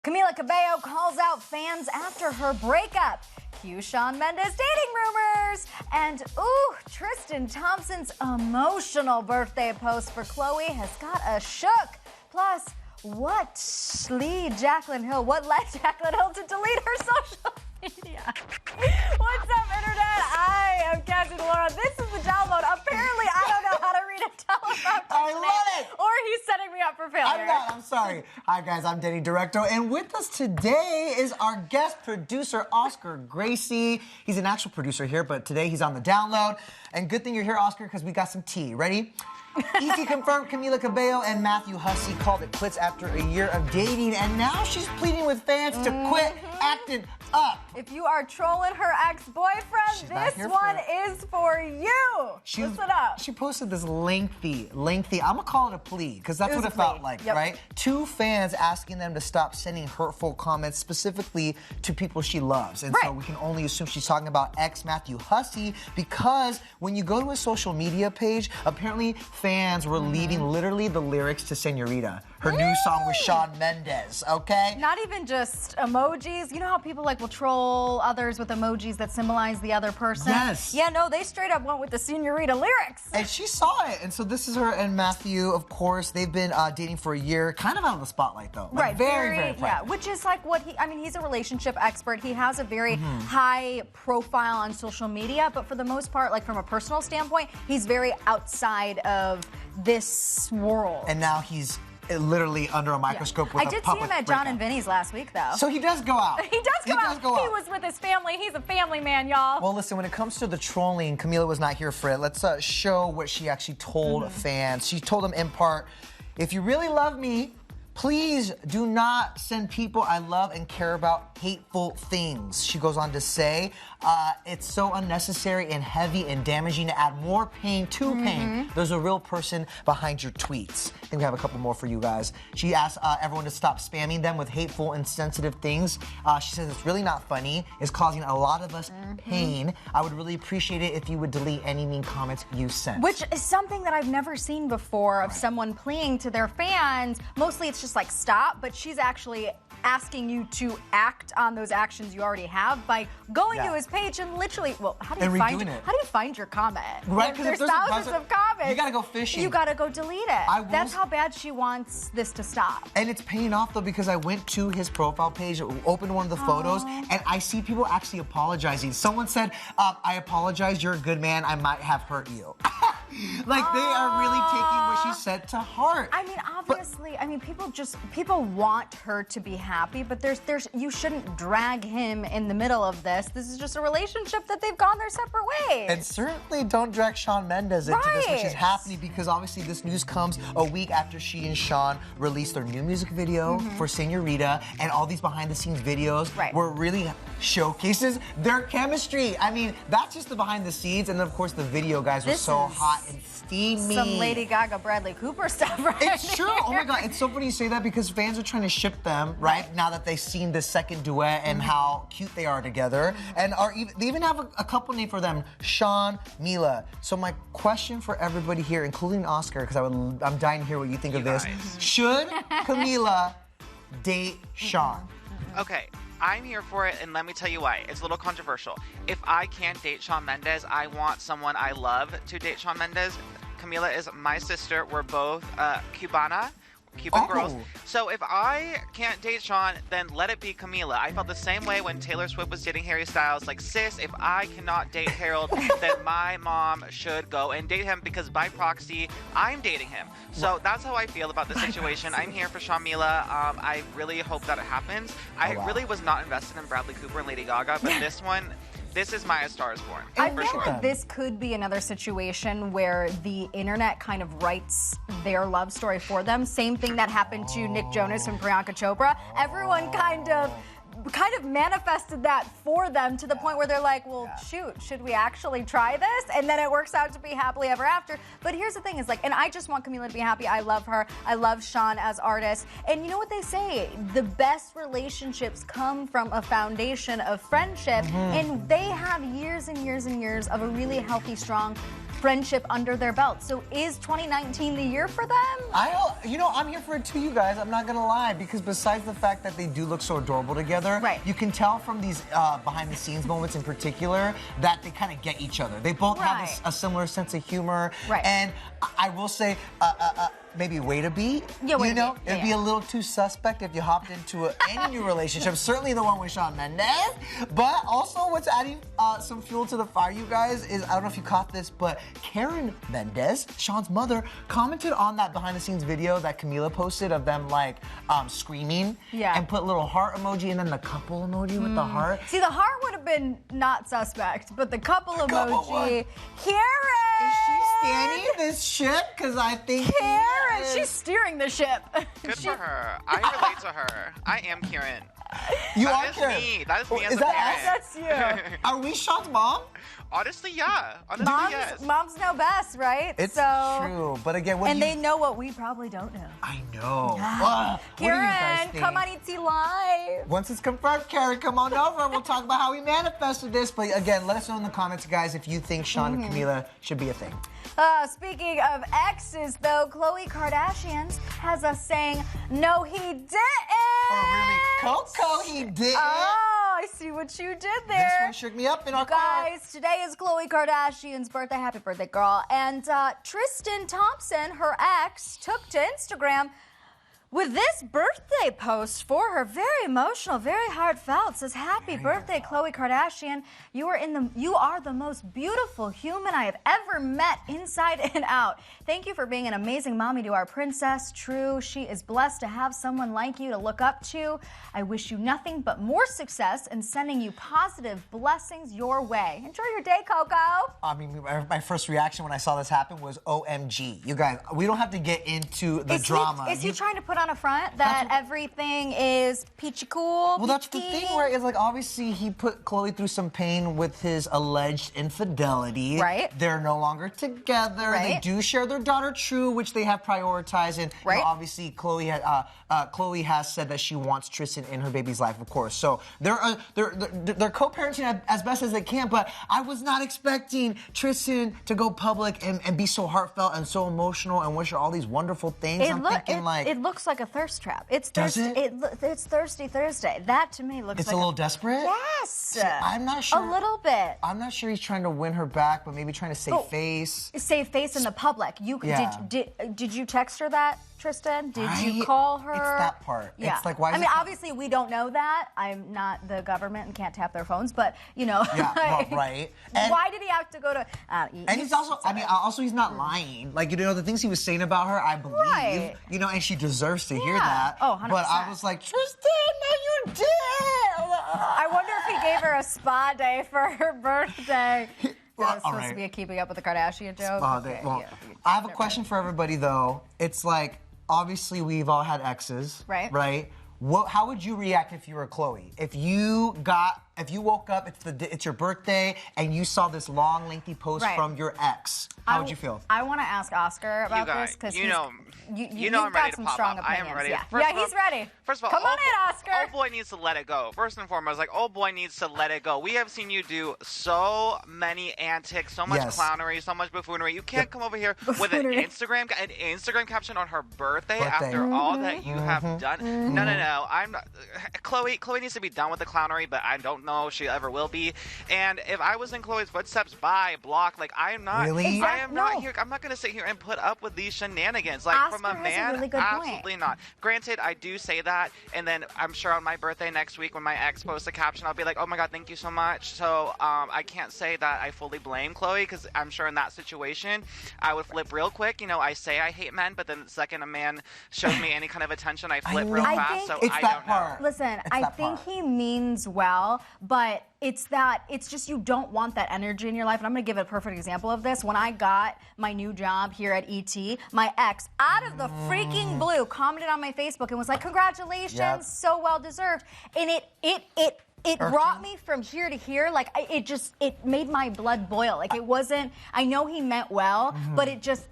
Camila Cabello calls out fans after her breakup. Cue Shawn Mendes dating rumors. And ooh, Tristan Thompson's emotional birthday post for Khloe has got us shook. Plus, what led Jacqueline Hill to delete her social media? What's up, Internet? I am Cassie Laura. This is the Download. Apparently, I don't know how to read a teleprompter. I love it. Or he's setting me up for failure. I'm not. I'm sorry. Hi, guys. I'm Denny Directo. And with us today is our guest producer, Oscar Gracie. He's an actual producer here, but today he's on the Download. And good thing you're here, Oscar, because we got some tea. Ready? Iggy confirmed Camila Cabello and Matthew Hussey called it quits after a year of dating, and now she's pleading with fans to quit acting up. If you are trolling her ex-boyfriend, this one is for you. Listen up. She posted this lengthy, I'm gonna call it a plea, because that's what it felt like, right? Two fans asking them to stop sending hurtful comments specifically to people she loves. And so we can only assume she's talking about ex-Matthew Hussey, because when you go to his social media page, apparently fans were leaving literally the lyrics to Senorita, her new song with Shawn Mendes, okay? Not even just emojis. You know how people will troll others with emojis that symbolize the other person? Yes. Yeah, no, they straight up went with the Senorita lyrics. And she saw it. And so this is her and Matthew, of course. They've been dating for a year, kind of out of the spotlight, though. Right. Very private. Yeah, which is like what he's a relationship expert. He has a very high profile on social media, but for the most part, from a personal standpoint, he's very outside of this world. And now he's literally under a microscope with a public I did see him at John and Vinny's last week, though. So he does go out. He does go out. He was with his family. He's a family man, y'all. Well, listen, when it comes to the trolling, Camila was not here for it. Let's show what she actually told fans. She told them in part, if you really love me, please do not send people I love and care about hateful things. She goes on to say, it's so unnecessary and heavy and damaging to add more pain to pain. There's a real person behind your tweets. I think we have a couple more for you guys. She asked everyone to stop spamming them with hateful, insensitive things. She says it's really not funny. It's causing a lot of us pain. I would really appreciate it if you would delete any mean comments you sent. Which is something that I've never seen before of someone pleading to their fans. Mostly it's just stop, but she's actually asking you to act on those actions you already have by going to his page and literally, how do you find your comment? Right, there's thousands of comments. You gotta go fishing. You gotta go delete it. That's how bad she wants this to stop. And it's paying off though, because I went to his profile page, opened one of the photos, and I see people actually apologizing. Someone said, I apologize, you're a good man, I might have hurt you. They are really taking what she said to heart. I mean, obviously, people want her to be happy, but you shouldn't drag him in the middle of this. This is just a relationship that they've gone their separate ways. And certainly don't drag Shawn Mendes into this, which is happening because obviously this news comes a week after she and Shawn released their new music video for Senorita, and all these behind-the-scenes videos were really showcases their chemistry. I mean, that's just the behind-the-scenes, and of course the video guys were so hot and steamy. Some Lady Gaga, Bradley Cooper stuff, right? It's true. Oh my God, it's so funny you say that because fans are trying to ship them, right? Now that they've seen the second duet and how cute they are together, and they even have a couple name for them, Shawn, Mila. So my question for everybody here, including Oscar, because I'm dying to hear what you think of this. Should Camila date Shawn? Okay. I'm here for it, and let me tell you why. It's a little controversial. If I can't date Shawn Mendes, I want someone I love to date Shawn Mendes. Camila is my sister. We're both Cuban girls. So if I can't date Shawn, then let it be Camila. I felt the same way when Taylor Swift was dating Harry Styles. Sis, if I cannot date Harold, then my mom should go and date him because by proxy, I'm dating him. So that's how I feel about the situation. I'm here for Shamila. I really hope that it happens. I really was not invested in Bradley Cooper and Lady Gaga, but this is my A Star Is Born. I feel like this could be another situation where the internet kind of writes their love story for them. Same thing that happened to Nick Jonas and Priyanka Chopra. Everyone kind of manifested that for them to the point where they're like, well, shoot, should we actually try this? And then it works out to be happily ever after. But here's the thing is and I just want Camila to be happy. I love her. I love Shawn as artists. And you know what they say? The best relationships come from a foundation of friendship. And they have years and years and years of a really healthy, strong friendship under their belt. So is 2019 the year for them? I'm here for it too, you guys. I'm not gonna lie, because besides the fact that they do look so adorable together, right. you can tell from these behind-the-scenes moments in particular that they kind of get each other. They both have a similar sense of humor, and I will say, maybe way to be. Yeah, you know, it'd be a little too suspect if you hopped into any new relationship. Certainly the one with Shawn Mendes. But also, what's adding some fuel to the fire, you guys, is I don't know if you caught this, but Karen Mendes, Shawn's mother, commented on that behind-the-scenes video that Camila posted of them like screaming, and put little heart emoji and then the couple emoji with the heart. See, the heart would have been not suspect, but the couple emoji. Karen! Is she standing this ship? Because I think Karen, she's steering the ship. Good for her. I relate to her. I am Karen. You are Karen. Me. That is me as is a that parent. That's you. Are we Shawn's mom? Honestly, yeah. Honestly, yes. Moms know best, right? It's true. But again, they know what we probably don't know. I know. Karen, come on ET Live. Once it's confirmed, Karen, come on over. We'll talk about how we manifested this. But again, let us know in the comments, guys, if you think Shawn and Camila should be a thing. Speaking of exes, though, Khloe Kardashian has us saying, no, he didn't. Oh, really? Coco, he didn't. Oh, I see what you did there. This one shook me up in our car. Guys, today is Khloe Kardashian's birthday. Happy birthday, girl. And Tristan Thompson, her ex, took to Instagram with this birthday post for her. Very emotional, very heartfelt. Says, happy birthday, Khloe Kardashian. You are the most beautiful human I have ever met, inside and out. Thank you for being an amazing mommy to our princess. True, she is blessed to have someone like you to look up to. I wish you nothing but more success and sending you positive blessings your way. Enjoy your day, Coco. I mean, my first reaction when I saw this happen was OMG. You guys, we don't have to get into the drama. Is he trying to put on a front that everything is peachy cool? Well, that's the thing where it's like, obviously he put Khloe through some pain with his alleged infidelity. Right. They're no longer together. Right. They do share their daughter, True, which they have prioritized. And you know, obviously Khloe has said that she wants Tristan in her baby's life, of course. So they're co-parenting as best as they can. But I was not expecting Tristan to go public and be so heartfelt and so emotional and wish her all these wonderful things. It looks like a thirst trap. It's it's Thirsty Thursday. That to me looks. It's like a little desperate. Yes. See, I'm not sure. A little bit. I'm not sure he's trying to win her back, but maybe trying to save face. Save face in the public. Did you text her that, Tristan? Did you call her? It's that part. Yeah. It's like, why? Obviously we don't know that. I'm not the government and can't tap their phones, but you know. Yeah. Well, right. And why did he have to go to? And he's also. Also he's not lying. Like, you know, the things he was saying about her, I believe. Right. You know, and she deserves to hear that. Oh, 100%. But I was like, Tristan, no, you did. I wonder if he gave her a spa day for her birthday. Well, that was supposed to be a Keeping Up with the Kardashian joke. I have a question for everybody, though. It's like, obviously, we've all had exes. Right. Right? How would you react if you were Khloe? If you woke up, it's your birthday, and you saw this long, lengthy post from your ex, how would you feel? I want to ask Oscar about this because you know I'm ready to pop up. I am ready. Yeah, he's ready. First of all, come on in, Oscar. Old boy needs to let it go. First and foremost, old boy needs to let it go. We have seen you do so many antics, so much clownery, so much buffoonery. You can't come over here with an Instagram caption on her birthday. After all that you have done. No. I'm not. Khloe needs to be done with the clownery, but I don't know if she ever will be. And if I was in Khloe's footsteps, block. I am not. Really? I am not here. I'm not going to sit here and put up with these shenanigans. From a man, really good absolutely not. Granted, I do say that, and then I'm sure on my birthday next week when my ex posts a caption, I'll be like, oh my God, thank you so much. So I can't say that I fully blame Khloe, because I'm sure in that situation, I would flip real quick. You know, I say I hate men, but then the second a man shows me any kind of attention, I flip real fast. So I don't know. Listen, I think he means well, but it's just you don't want that energy in your life. And I'm going to give a perfect example of this. When I got my new job here at ET, my ex, out of the freaking blue, commented on my Facebook and was like, congratulations, so well deserved. And it it brought me from here to here. Like, it made my blood boil. Like, it wasn't, I know he meant well, but it just,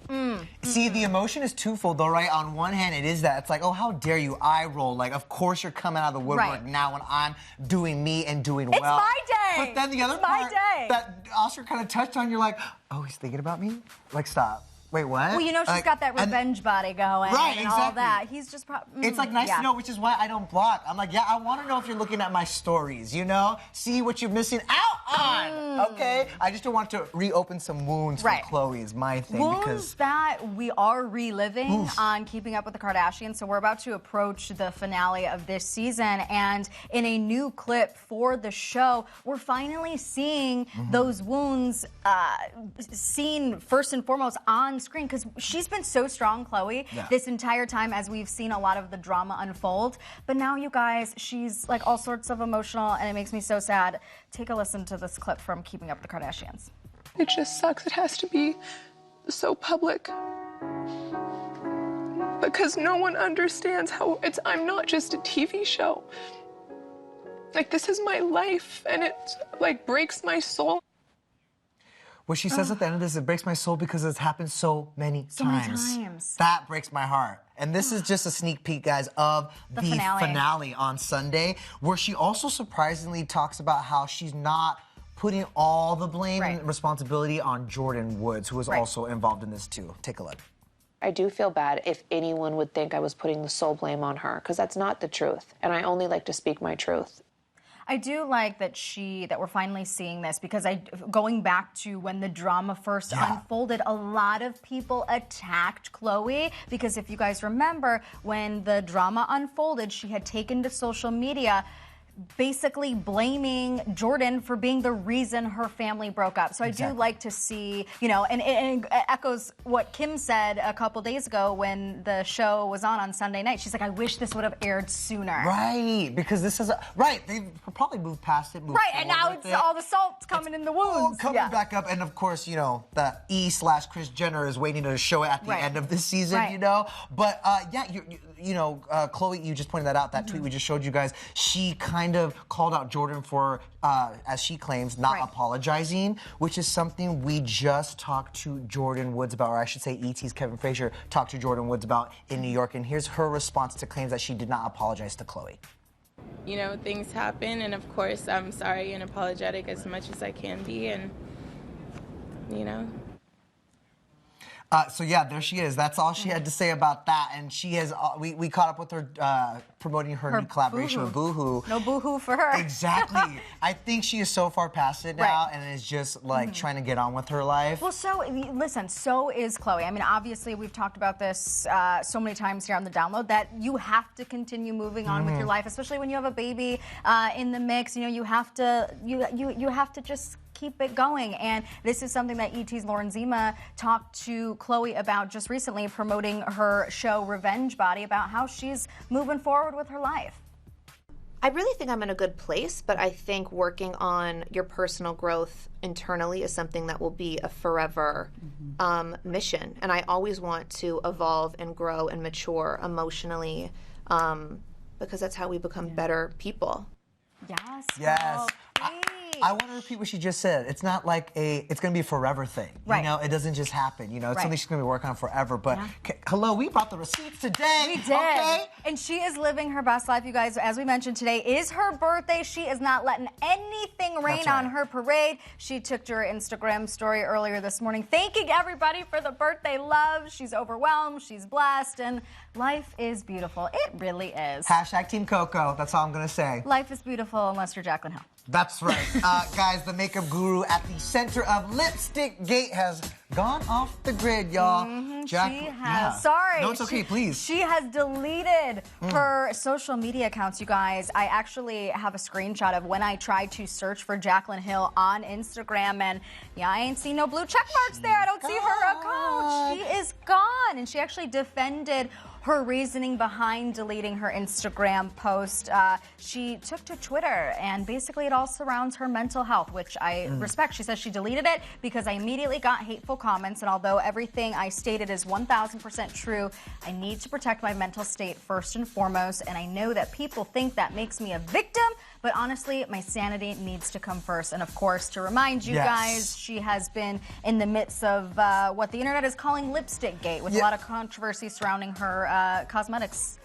See, the emotion is twofold, though, right? On one hand, it is that. It's like, oh, how dare you, eye roll. Like, of course you're coming out of the woodwork now when I'm doing me and doing well. It's my day. But then the other part that Oscar kind of touched on, you're like, oh, he's thinking about me? Like, stop. Wait, what? Well, you know, she's got that revenge body going and all that. He's just probably... It's like nice to know, which is why I don't block. I'm like, yeah, I want to know if you're looking at my stories, you know? See what you're missing out on, okay? I just don't want to reopen some wounds for Khloe is my thing. Wounds that we are reliving on Keeping Up with the Kardashians. So we're about to approach the finale of this season. And in a new clip for the show, we're finally seeing those wounds seen first and foremost on screen, because she's been so strong, Khloe, this entire time as we've seen a lot of the drama unfold. But now, you guys, she's like all sorts of emotional, and it makes me so sad. Take a listen to this clip from Keeping Up with the Kardashians. It just sucks. It has to be so public. Because no one understands how I'm not just a TV show. Like, this is my life, and it like breaks my soul. What she says at the end of this, it breaks my soul because it's happened so many times. That breaks my heart. And this is just a sneak peek, guys, of the finale on Sunday, where she also surprisingly talks about how she's not putting all the blame and responsibility on Jordan Woods, who was also involved in this too. Take a look. I do feel bad if anyone would think I was putting the sole blame on her, because that's not the truth. And I only like to speak my truth. I do like that we're finally seeing this, because going back to when the drama first unfolded, a lot of people attacked Khloe, because if you guys remember, when the drama unfolded, she had taken to social media basically blaming Jordan for being the reason her family broke up. So I do like to see, you know, and it echoes what Kim said a couple days ago when the show was on Sunday night. She's like, I wish this would have aired sooner. Right, because this is they probably moved past it. And now it's all the salt's coming in the wounds. Coming back up, and of course, you know, the E/Kris Jenner is waiting to show it at the end of this season, you know. But you know, Khloe, you just pointed that out. That tweet we just showed you guys. She kind of called out Jordan for, as she claims, not apologizing, which is something we just talked to Jordan Woods about, or I should say ET's Kevin Frazier talked to Jordan Woods about in New York, and here's her response to claims that she did not apologize to Khloe. You know, things happen, and of course I'm sorry and apologetic as much as I can be, and, you know. So yeah, there she is. That's all she had to say about that. And she has. We caught up with her promoting her new collaboration with Boohoo. No Boohoo for her. Exactly. I think she is so far past it now, and is just like trying to get on with her life. Well, so listen, so is Khloe. I mean, obviously we've talked about this so many times here on the Download, that you have to continue moving on with your life, especially when you have a baby in the mix. You know, you have to just keep it going. And this is something that ET's Lauren Zima talked to Khloe about just recently, promoting her show Revenge Body, about how she's moving forward with her life. I really think I'm in a good place, but I think working on your personal growth internally is something that will be a forever mission. And I always want to evolve and grow and mature emotionally, because that's how we become better people. Yes. I want to repeat what she just said. It's not like it's going to be a forever thing. You know, it doesn't just happen. You know, it's something she's going to be working on forever. But hello, we brought the receipts today. We did. Okay? And she is living her best life, you guys. As we mentioned, today is her birthday. She is not letting anything rain on her parade. She took to her Instagram story earlier this morning, thanking everybody for the birthday love. She's overwhelmed. She's blessed. And life is beautiful. It really is. Hashtag Team Coco. That's all I'm going to say. Life is beautiful unless you're Jacqueline Hill. That's right. Guys, the makeup guru at the center of Lipstick Gate has gone off the grid, y'all. She has. Sorry. No, it's okay, please. She has deleted her social media accounts, you guys. I actually have a screenshot of when I tried to search for Jacqueline Hill on Instagram, and I ain't seen no blue check marks there. I don't see her account. She is gone. And she actually defended her reasoning behind deleting her Instagram post. She took to Twitter, and basically it all surrounds her mental health, which I respect. She says she deleted it because I immediately got hateful comments, and although everything I stated is 1,000% true, I need to protect my mental state first and foremost, and I know that people think that makes me a victim, But honestly, my sanity needs to come first. And of course, to remind you guys, she has been in the midst of what the internet is calling lipstick gate, with a lot of controversy surrounding her cosmetics.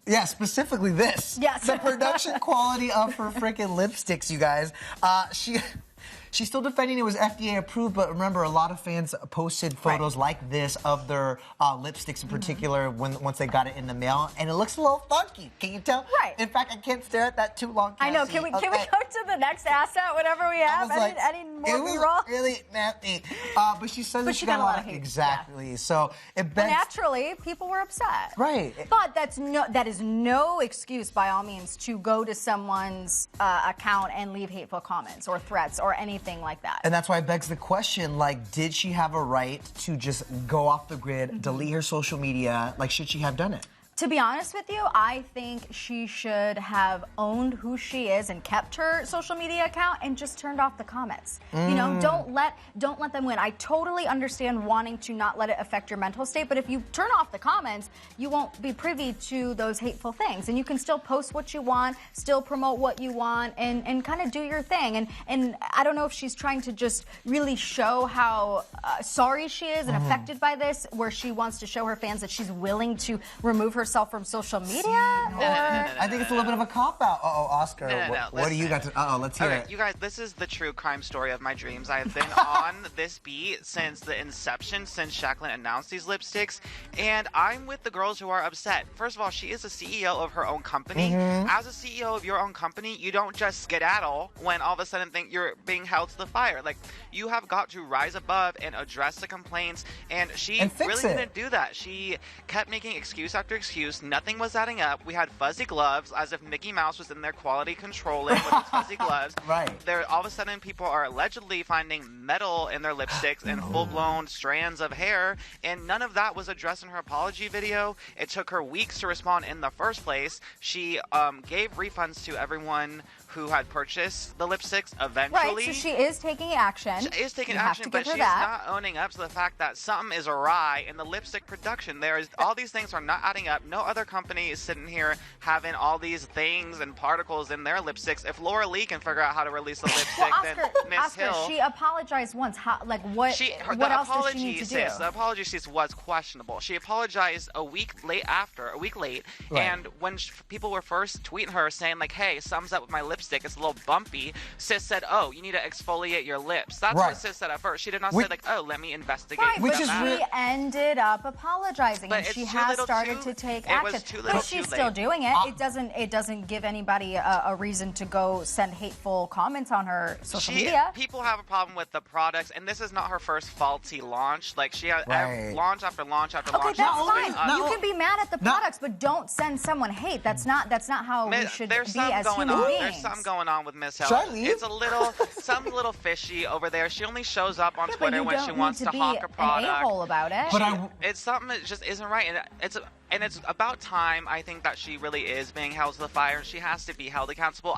Yeah, specifically this. Yes. The production quality of her freaking lipsticks, you guys. She's still defending it was FDA approved, but remember, a lot of fans posted photos like this of their lipsticks in particular once they got it in the mail, and it looks a little funky. Can you tell? Right. In fact, I can't stare at that too long. I know. Can we go to the next asset, whatever we have? Any more B-roll? Really nasty. But she says that she got a lot of hate. Exactly. Yeah. So it begs. Naturally, people were upset. Right. But that is no excuse by all means to go to someone's account and leave hateful comments or threats or anything like that. And that's why it begs the question, like, did she have a right to just go off the grid, delete her social media? Like, should she have done it? To be honest with you, I think she should have owned who she is and kept her social media account and just turned off the comments. You know, don't let them win. I totally understand wanting to not let it affect your mental state, but if you turn off the comments, you won't be privy to those hateful things, and you can still post what you want, still promote what you want, and kind of do your thing. And I don't know if she's trying to just really show how sorry she is and affected by this, where she wants to show her fans that she's willing to remove herself from social media? I think it's a little bit of a cop-out. Oscar, what do you got to... let's hear it. You guys, this is the true crime story of my dreams. I have been on this beat since the inception, since Jacqueline announced these lipsticks, and I'm with the girls who are upset. First of all, she is a CEO of her own company. As a CEO of your own company, you don't just skedaddle when all of a sudden think you're being held to the fire. Like, you have got to rise above and address the complaints, and she really didn't do that. She kept making excuse after excuse. Nothing was adding up. We had fuzzy gloves, as if Mickey Mouse was in there quality controlling with his fuzzy gloves. Right. There, all of a sudden, people are allegedly finding metal in their lipsticks and full-blown strands of hair, and none of that was addressed in her apology video. It took her weeks to respond in the first place. She gave refunds to everyone who had purchased the lipsticks eventually. Right, so she is taking action. She is taking action, but she's not owning up to the fact that something is awry in the lipstick production. All these things are not adding up. No other company is sitting here having all these things and particles in their lipsticks. If Laura Lee can figure out how to release the lipstick, then Miss Hill... she apologized once. What else does she need to do? The apology was questionable. She apologized a week late, and when people were first tweeting her saying, like, hey, something's up with my lipstick, it's a little bumpy, sis said, oh, you need to exfoliate your lips. That's what sis said at first. She did not say, like, oh, let me investigate. Right, but she ended up apologizing, and she has started to take action. But she's still doing it. It doesn't give anybody a reason to go send hateful comments on her social media. People have a problem with the products, and this is not her first faulty launch. Like, she had launch after launch after launch. Okay, that's fine. You can be mad at the products, but don't send someone hate. That's not how we should be as human beings. There's something going on with Miss Hill. It's something a little fishy over there. She only shows up on Twitter when she wants to hawk a product. An a-hole about it. It's something that just isn't right, and it's about time, I think, that she really is being held to the fire. She has to be held accountable.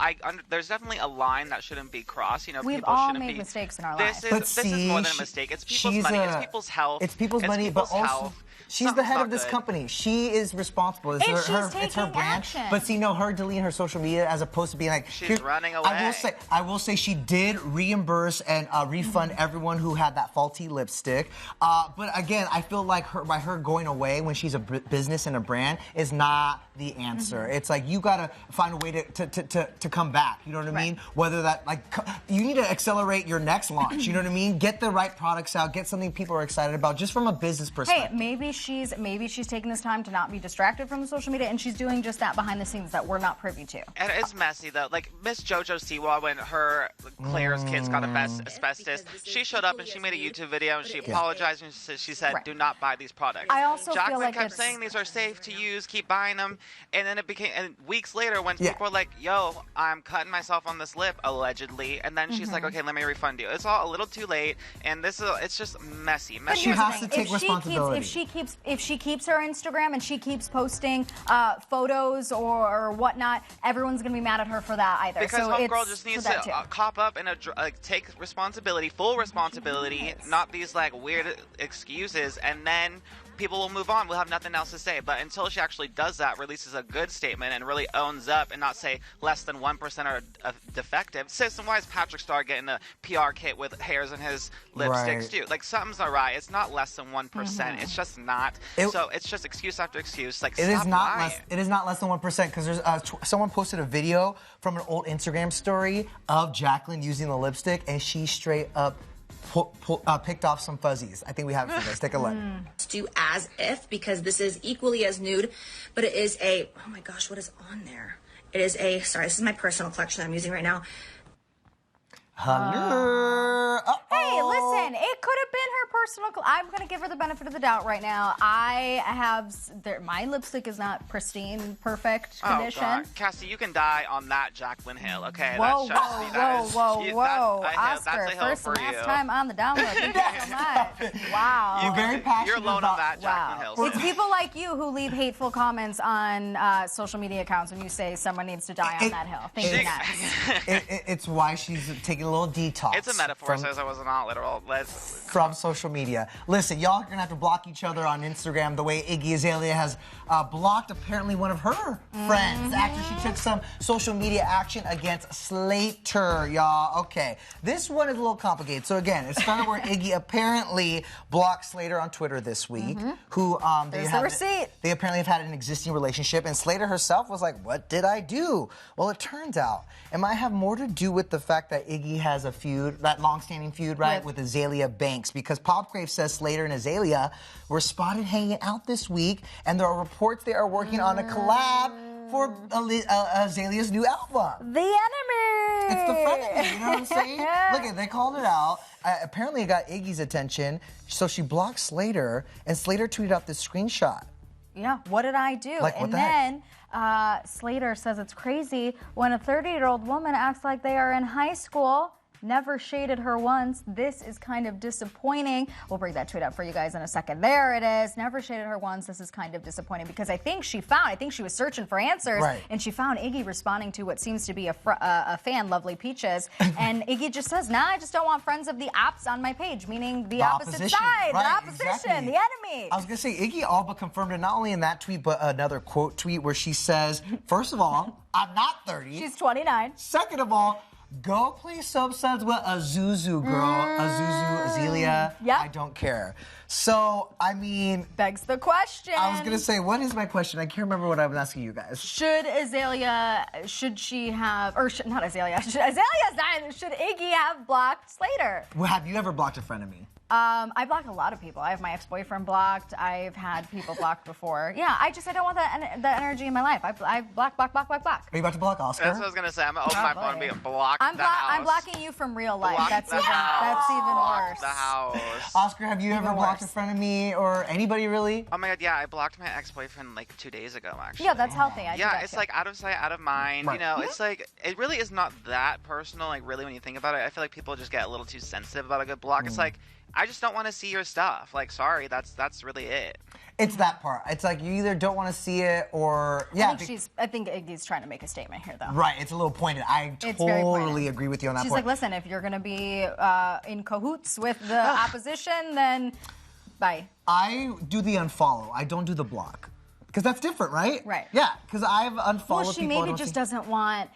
There's definitely a line that shouldn't be crossed. You know, we've all made mistakes in our lives. This is more than a mistake. It's people's money. It's people's health. It's people's money, but also... She's the head of this company. She is responsible. It's her brand. Action. But see, her deleting her social media as opposed to being like... She's running away. I will say she did reimburse and refund everyone who had that faulty lipstick. But again, I feel like by her going away when she's a business and a brand is not the answer. It's like you gotta find a way to come back. You know what I mean? Whether that, like, you need to accelerate your next launch. You know what I mean? Get the right products out. Get something people are excited about, just from a business perspective. Hey, maybe she's taking this time to not be distracted from the social media, and she's doing just that behind the scenes that we're not privy to. And it's messy though. Like Miss JoJo Siwa, when her Claire's kids got asbestos, she showed up and she made a YouTube video and she apologized and she said, "Do not buy these products." I also Jacqueline feel like kept saying these are safe to use, keep buying them, and then it became. And weeks later, when people were like, "Yo, I'm cutting myself on this lip," allegedly, and then she's like, "Okay, let me refund you." It's all a little too late, and it's just messy. But she has to take responsibility. If she keeps her Instagram and she keeps posting photos or whatnot, everyone's gonna be mad at her for that either. Because homegirl just needs to cop up and take responsibility, full responsibility, not these like weird excuses, and then people will move on. We'll have nothing else to say. But until she actually does that, releases a good statement and really owns up and not say less than 1% are defective. System why is Patrick Starr getting a PR kit with hairs in his lipsticks too? Like, something's not right. It's not less than 1%. It's just not. So it's just excuse after excuse. Like, it is not lying. It is not less than 1% because there's someone posted a video from an old Instagram story of Jacqueline using the lipstick, and she straight up picked off some fuzzies. I think we have it for this. Take a look. Do as if, because this is equally as nude, but it is a, oh my gosh, what is on there? It is a, sorry, this is my personal collection I'm using right now. Hello. Hey, listen, it could have been her personal. I'm going to give her the benefit of the doubt right now. I have my lipstick is not pristine, perfect condition. Oh, God. Cassie, you can die on that Jacqueline Hill, okay? Whoa, That's whoa. Oscar, first and last time on the Downlow. Thank you so much. Wow. You're very passionate. You're alone on that, Jacqueline Hill. It's people like you who leave hateful comments on social media accounts when you say someone needs to die on that hill. Thank you, next. It's why she's taking a little detox. It's a metaphor, so I was not literal. From social media. Listen, y'all are going to have to block each other on Instagram the way Iggy Azalea has blocked apparently one of her friends after she took some social media action against Slater, y'all. Okay, this one is a little complicated. So again, it started where Iggy apparently blocked Slater on Twitter this week, who they apparently have had an existing relationship, and Slater herself was like, what did I do? Well, it turns out it might have more to do with the fact that Iggy has a feud, that long-standing feud, right, with Azalea Banks, because Popgrave says Slater and Azalea were spotted hanging out this week, and there are reports they are working on a collab for Azalea's new album. The enemy! It's the frenemy, you know what I'm saying? Look, they called it out. Apparently it got Iggy's attention, so she blocked Slater, and Slater tweeted out this screenshot. Yeah, what did I do? Like, and then Slater says it's crazy when a 30-year-old woman acts like they are in high school. Never shaded her once. This is kind of disappointing. We'll bring that tweet up for you guys in a second. There it is. Never shaded her once. This is kind of disappointing because I think she was searching for answers, and she found Iggy responding to what seems to be a fan, Lovely Peaches, and Iggy just says, nah, I just don't want friends of the ops on my page, meaning the opposite side, the opposition, the enemy. I was going to say, Iggy all but confirmed it, not only in that tweet, but another quote tweet where she says, first of all, I'm not 30. She's 29. Second of all, go play subsets with Azuzu, girl. Azalea. Yep. I don't care. So, I mean... Begs the question. I was going to say, what is my question? I can't remember what I was asking you guys. Should Iggy have blocked Slater? Well, have you ever blocked a friend of me? I block a lot of people. I have my ex-boyfriend blocked. I've had people blocked before. Yeah, I don't want that energy in my life. I block. Are you about to block Oscar? That's what I was gonna say. I'm gonna open my phone and be blocked. I'm blocking you from real life. That's even worse. The house. Oscar, have you ever blocked a friend of me or anybody really? Oh my God, yeah, I blocked my ex-boyfriend like 2 days ago, actually. Yeah, that's healthy. It's like out of sight, out of mind. Right. You know, it's like it really is not that personal. Like really, when you think about it, I feel like people just get a little too sensitive about a good block. It's like, I just don't want to see your stuff. Like, sorry, that's really it. It's that part. It's like you either don't want to see it or I think Iggy's trying to make a statement here, though. Right. It's a little pointed. I totally agree with you on that She's point. like, listen, if you're going to be in cahoots with the opposition, then bye. I do the unfollow. I don't do the block. Because that's different, right? Right. Yeah, because I've unfollowed well, she people. maybe just doesn't want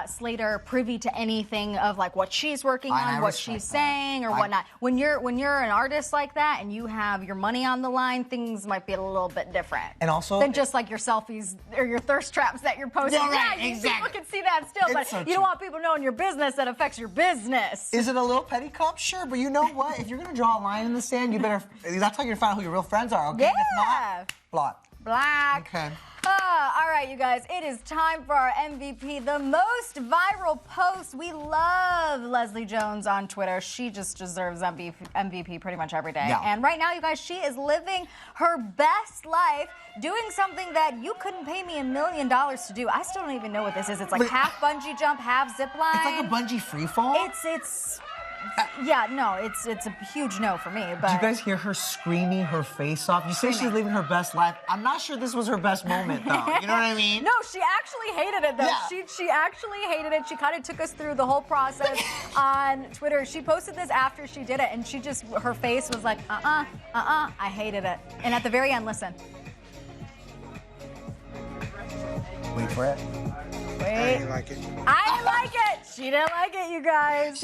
Slater privy to anything of like what she's working on, what she's saying, or whatnot. When you're an artist like that and you have your money on the line, things might be a little bit different. And also, than just like your selfies or your thirst traps that you're posting. Yeah, exactly. People can see that still, but you don't want people knowing your business that affects your business. Is it a little petty cop? Sure, but you know what? If you're gonna draw a line in the sand, you better. That's how you're gonna find out who your real friends are. Okay. Yeah. If not, block. Black. Okay. All right, you guys. It is time for our MVP, the most viral post. We love Leslie Jones on Twitter. She just deserves MVP pretty much every day. Yeah. And right now, you guys, she is living her best life, doing something that you couldn't pay me $1 million to do. I still don't even know what this is. It's like half bungee jump, half zip line. It's like a bungee free fall? It's Yeah, no, it's a huge no for me. But Did you guys hear her screaming her face off? You say she's living her best life. I'm not sure this was her best moment, though. You know what I mean? No, she actually hated it, though. Yeah. She actually hated it. She kind of took us through the whole process on Twitter. She posted this after she did it, and her face was like, I hated it. And at the very end, listen. Wait for it. Wait. I didn't like it. I didn't like it. She didn't like it, you guys.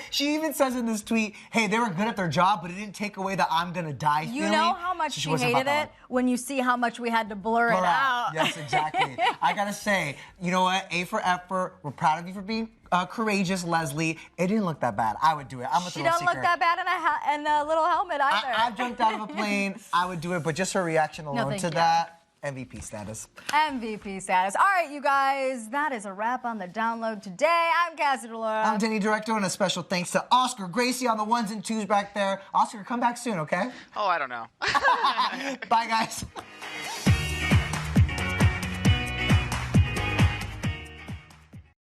She even says in this tweet, hey, they were good at their job, but it didn't take away the I'm gonna die feeling. You know how much she hated it when you see how much we had to blur it out. Yes, exactly. I gotta say, you know what? A for effort. We're proud of you for being courageous, Leslie. It didn't look that bad. I would do it. I'm gonna She throw a don't secret. look that bad in a little helmet either. I've jumped out of a plane. I would do it, but just her reaction alone thank to you. that. MVP status. MVP status. All right, you guys, that is a wrap on the download today. I'm Cassie Delora. I'm Denny Director, and a special thanks to Oscar Gracie on the ones and twos back there. Oscar, come back soon, okay? Oh, I don't know. Bye, guys.